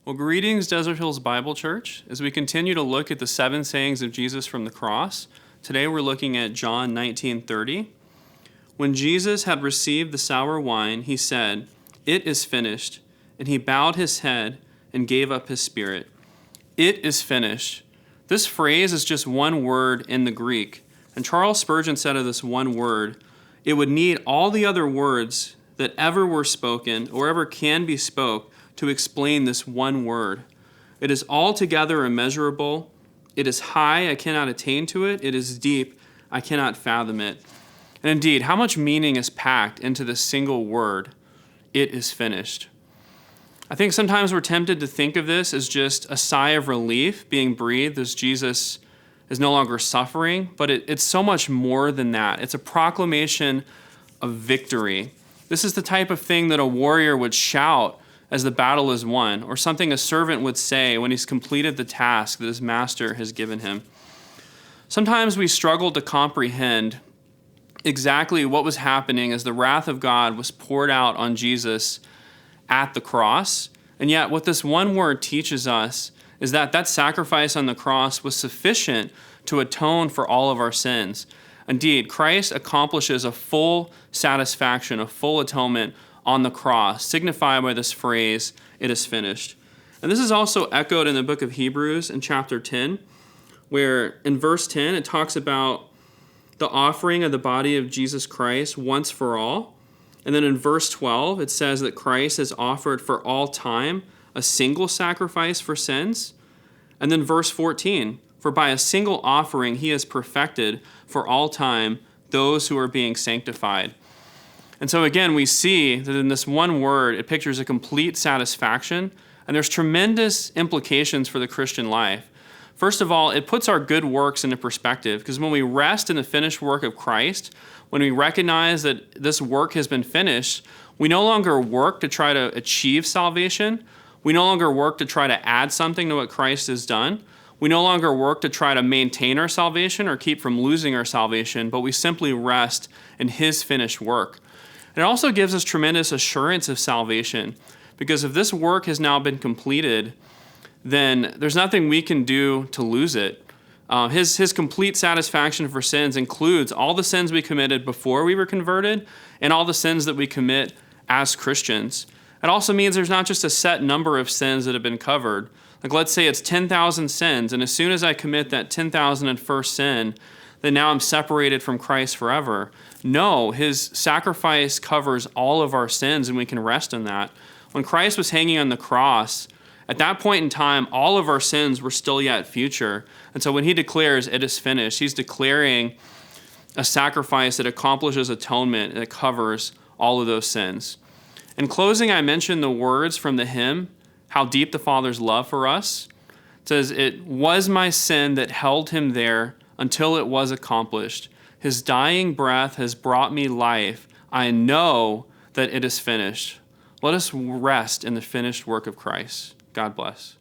Well, greetings, Desert Hills Bible Church. As we continue to look at the 7 sayings of Jesus from the cross, today we're looking at John 19:30. When Jesus had received the sour wine, he said, "It is finished," and he bowed his head and gave up his spirit. It is finished. This phrase is just one word in the Greek, and Charles Spurgeon said of this one word, it would need all the other words that ever were spoken or ever can be spoke to explain this one word. It is altogether immeasurable. It is high, I cannot attain to it. It is deep, I cannot fathom it. And indeed, how much meaning is packed into this single word, it is finished. I think sometimes we're tempted to think of this as just a sigh of relief being breathed as Jesus is no longer suffering, but it's so much more than that. It's a proclamation of victory. This is the type of thing that a warrior would shout as the battle is won, or something a servant would say when he's completed the task that his master has given him. Sometimes we struggle to comprehend exactly what was happening as the wrath of God was poured out on Jesus at the cross. And yet what this one word teaches us is that that sacrifice on the cross was sufficient to atone for all of our sins. Indeed, Christ accomplishes a full satisfaction, a full atonement on the cross, signified by this phrase, it is finished. And this is also echoed in the book of Hebrews in chapter 10, where in verse 10 it talks about the offering of the body of Jesus Christ once for all. And then in verse 12 it says that Christ has offered for all time a single sacrifice for sins. And then verse 14, for by a single offering he has perfected for all time those who are being sanctified. And so again, we see that in this one word, it pictures a complete satisfaction, and there's tremendous implications for the Christian life. First of all, it puts our good works into perspective, because when we rest in the finished work of Christ, when we recognize that this work has been finished, we no longer work to try to achieve salvation. We no longer work to try to add something to what Christ has done. We no longer work to try to maintain our salvation or keep from losing our salvation, but we simply rest in his finished work. It also gives us tremendous assurance of salvation, because if this work has now been completed, then there's nothing we can do to lose it. His complete satisfaction for sins includes all the sins we committed before we were converted and all the sins that we commit as Christians. It also means there's not just a set number of sins that have been covered. Like let's say it's 10,000 sins, and as soon as I commit that 10,001st sin, then now I'm separated from Christ forever. No, his sacrifice covers all of our sins, and we can rest in that. When Christ was hanging on the cross, at that point in time, all of our sins were still yet future. And so when he declares it is finished, he's declaring a sacrifice that accomplishes atonement and it covers all of those sins. In closing, I mentioned the words from the hymn, How Deep the Father's Love for Us. It says, it was my sin that held him there until it was accomplished. His dying breath has brought me life. I know that it is finished. Let us rest in the finished work of Christ. God bless.